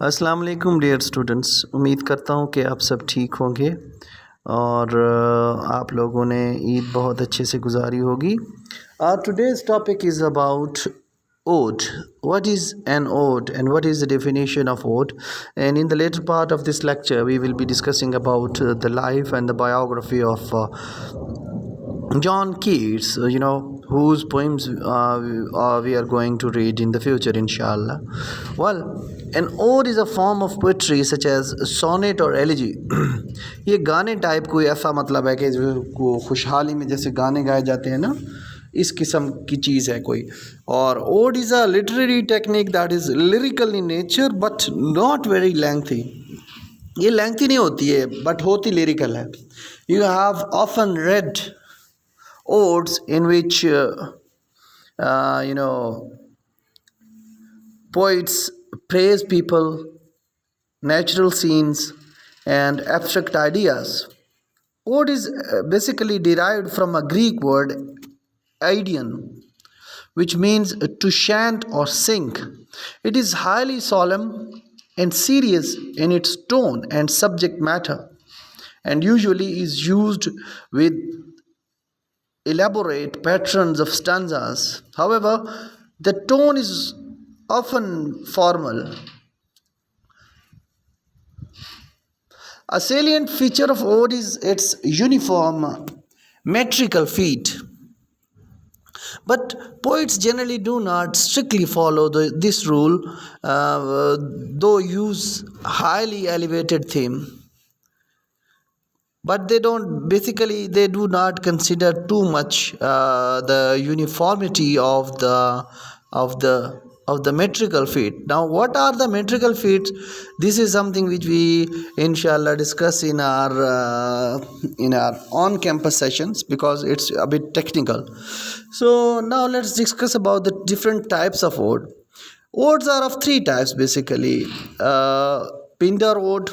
अस्सलाम वालेकुम dear students. उम्मीद करता हूँ कि आप सब ठीक होंगे और आप लोगों ने ईद बहुत अच्छे से गुजारी होगी। Today's topic is about ode. What is an ode and what is the definition of ode? And in the later part of this lecture, we will be discussing about the life and the biography of John Keats, whose poems we are going to read in the future, inshallah. Well, an ode is a form of poetry such as sonnet or elegy. ये गाने type कोई ऐसा मतलब है कि जो खुशहाली में जैसे गाने गाए जाते हैं ना, इस किस्म की चीज़ है कोई। और ode is a literary technique that is lyrical in nature but not very lengthy. ये लेंथी नहीं होती है बट होती लिरिकल है। You have often read odes in which poets praise people, natural scenes, and abstract ideas. Ode is basically derived from a Greek word "eideon," which means to chant or sing. It is highly solemn and serious in its tone and subject matter, and usually is used with elaborate patterns of stanzas. However, the tone is often formal. A salient feature of ode is its uniform metrical feat. But poets generally do not strictly follow this rule, though use highly elevated theme. But they do not consider too much the uniformity of the metrical feet. Now what are the metrical feet? This is something which we inshallah discuss in our on campus sessions because it's a bit technical. So now let's discuss about the different types of ode. Odes are of three types basically: Pindaric ode,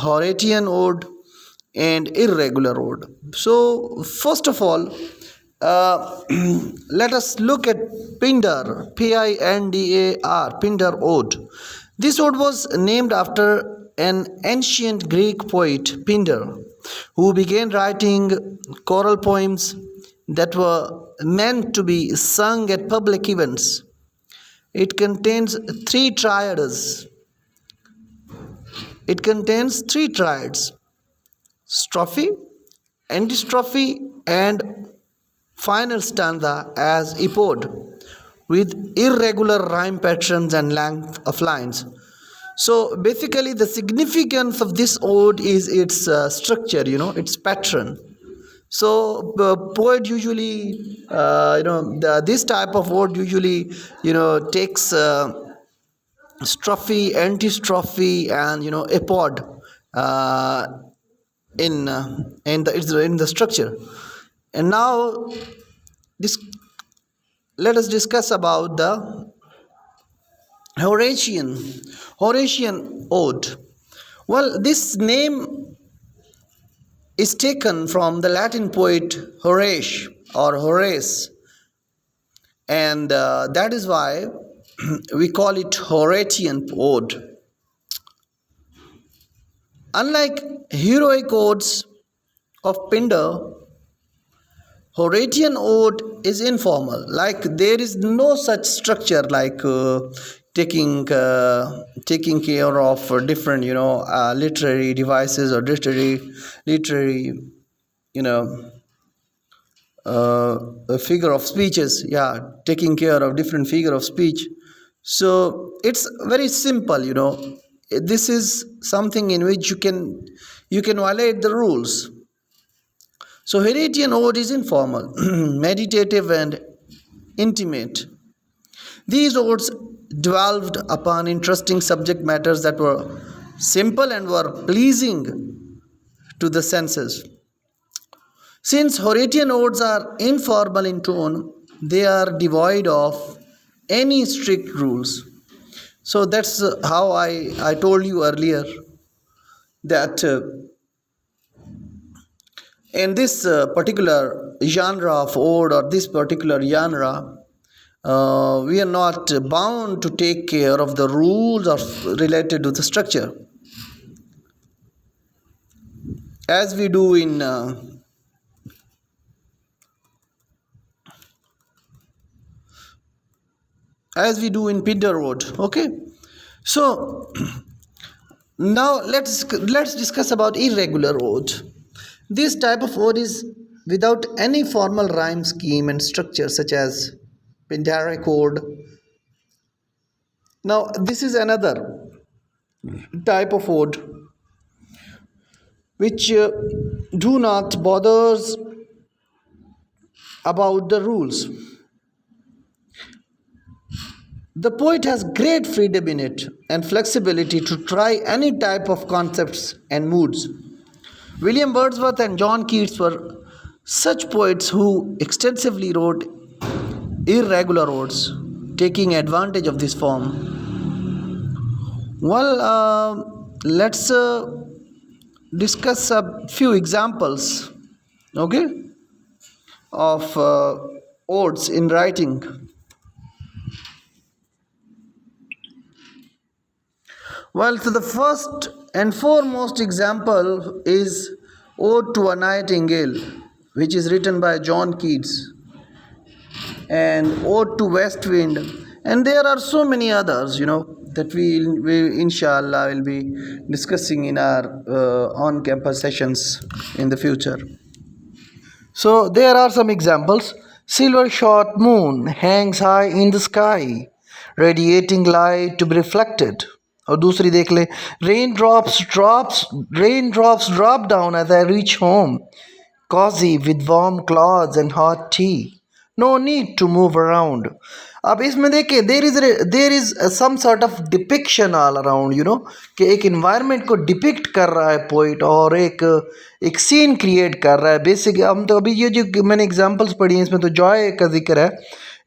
Horatian ode, and irregular ode. So first of all, let us look at Pindar, Pindar, Pindar ode. This ode was named after an ancient Greek poet, Pindar, who began writing choral poems that were meant to be sung at public events. It contains three triads. Strophe, antistrophe, and final stanza as epode, with irregular rhyme patterns and length of lines. So basically the significance of this ode is its structure, its pattern. So the poet usually, this type of ode usually, takes strophe, antistrophe, and epode in the structure. And now let us discuss about the Horatian ode. Well, this name is taken from the Latin poet Horace, and that is why we call it Horatian ode. Unlike heroic odes of Pindar, Horatian ode is informal. Like there is no such structure like taking care of different literary devices or literary a figure of speeches. Yeah, taking care of different figure of speech. So it's very simple. This is something in which you can violate the rules. So Horatian ode is informal, meditative, and intimate. These odes dwelled upon interesting subject matters that were simple and were pleasing to the senses. Since Horatian odes are informal in tone, they are devoid of any strict rules. So that's how I told you earlier that in this particular genre of ode or this particular genre, We are not bound to take care of the rules related to the structure as we do in Pindaric Ode. Okay, so now let's discuss about irregular ode. This type of ode is without any formal rhyme scheme and structure, such as Pindaric Ode. Now, this is another type of ode which do not bothers about the rules. The poet has great freedom in it and flexibility to try any type of concepts and moods. William Wordsworth and John Keats were such poets who extensively wrote irregular odes, taking advantage of this form. Well, let's discuss a few examples, okay, of odes in writing. Well, so the first and foremost example is Ode to a Nightingale, which is written by John Keats, and Ode to West Wind, and there are so many others, that we inshallah will be discussing in our on-campus sessions in the future. So there are some examples. Silver shot moon hangs high in the sky, radiating light to be reflected. और दूसरी देख ले, raindrops drop down as I reach home, cozy with warm clothes and hot tea. No need to move around. अब इसमें देखिए there is some sort of depiction all around, कि एक environment को डिपिक्ट कर रहा है पोइट और एक सीन क्रिएट कर रहा है. बेसिक हम तो अभी ये जो मैंने एग्जांपल्स पढ़ी हैं इसमें तो जॉय का जिक्र है,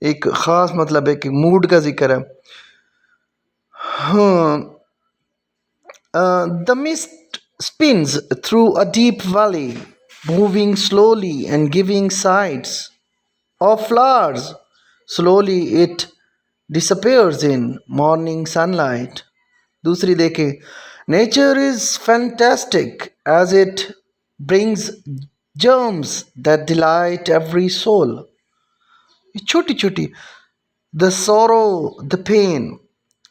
एक ख़ास मतलब एक मूड का जिक्र है. The mist spins through a deep valley, moving slowly and giving sights of flowers. Slowly it disappears in morning sunlight. दूसरी देखें, nature is fantastic as it brings germs that delight every soul. छोटी छोटी, the sorrow, the pain,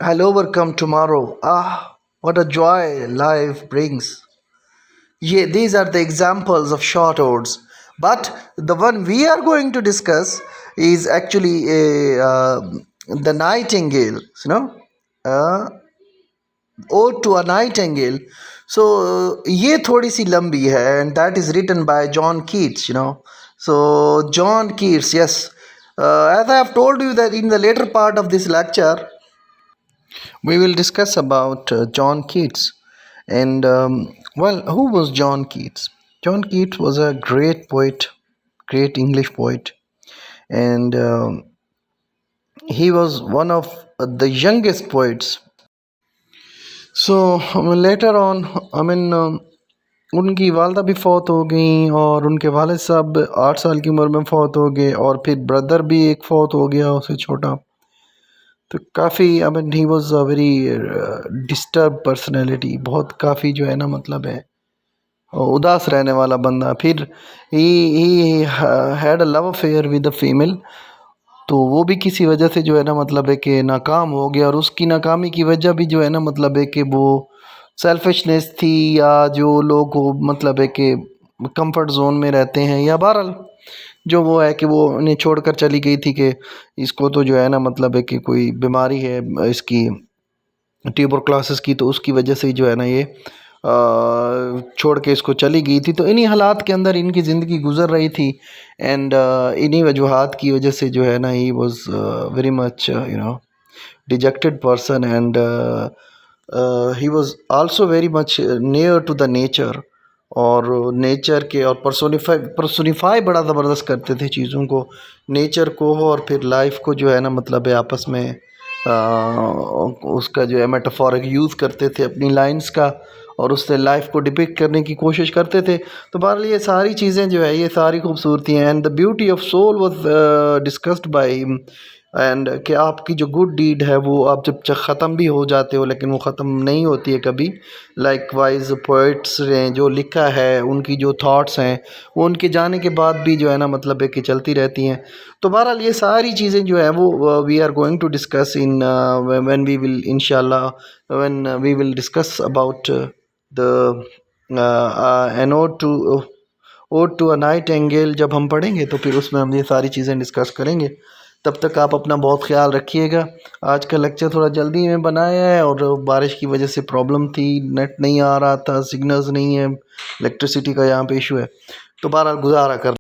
I'll overcome tomorrow. Ah, what a joy life brings. Yeah, these are the examples of short odes. But the one we are going to discuss is actually the Nightingale, Ode to a Nightingale. So ये थोड़ी सी लंबी है, and that is written by John Keats, So John Keats, yes. As I have told you that in the later part of this lecture, we will discuss about John Keats. And who was John Keats? John Keats was a great poet, great English poet, and he was one of the youngest poets. So later on, उनकी वालदा भी फौत हो गई और उनके वालिद साहब 8 साल की उम्र में फौत हो गए और फिर ब्रदर भी एक फौत हो गया उससे छोटा. तो काफ़ी he was a very disturb personality, बहुत काफ़ी जो है ना मतलब है उदास रहने वाला बंदा. फिर he had a love affair with a female, तो वो भी किसी वजह से जो है ना मतलब है कि नाकाम हो गया, और उसकी नाकामी की वजह भी जो है ना मतलब है कि वो सेल्फिशनेस थी, या जो लोग मतलब है कि कंफर्ट जोन में रहते हैं, या बहरहाल जो वो है कि वो उन्हें छोड़कर चली गई थी कि इसको तो जो है ना मतलब है कि कोई बीमारी है इसकी ट्यूबरक्लोसिस की, तो उसकी वजह से जो है ना ये छोड़ के इसको चली गई थी. तो इन्हीं हालात के अंदर इनकी ज़िंदगी गुजर रही थी, एंड इन्हीं वजूहात की वजह से जो है ना he was very much dejected person, and he was also very much near to the nature, और नेचर के और पर्सोनिफाई बड़ा ज़बरदस्त करते थे चीज़ों को, नेचर को, और फिर लाइफ को जो है ना मतलब है आपस में उसका जो है मेटाफोरिक यूज़ करते थे अपनी लाइंस का, और उससे लाइफ को डिपिक्ट करने की कोशिश करते थे. तो बहरहाल ये सारी चीज़ें जो है ये सारी खूबसूरती हैं, and the beauty of soul was discussed by and کہ آپ کی جو گڈ ڈیڈ ہے وہ آپ جب ختم بھی ہو جاتے ہو لیکن وہ ختم نہیں ہوتی ہے کبھی. لائک وائز پوئٹس نے جو لکھا ہے ان کی جو تھاٹس ہیں وہ ان کے جانے کے بعد بھی جو ہے نا مطلب ہے کہ چلتی رہتی ہیں. تو بہرحال یہ ساری چیزیں جو ہیں وہ we are going to discuss in when we will انشاء اللہ when we will discuss about the an ode to a nightingale. جب ہم پڑھیں گے تو پھر اس میں ہم یہ ساری چیزیں ڈسکس کریں گے. تب تک آپ اپنا بہت خیال رکھیے گا. آج کا لیکچر تھوڑا جلدی میں بنایا ہے اور بارش کی وجہ سے پرابلم تھی, نیٹ نہیں آ رہا تھا, سگنلز نہیں ہے, الیکٹریسٹی کا یہاں پہ ایشو ہے, تو بہرحال گزارا کر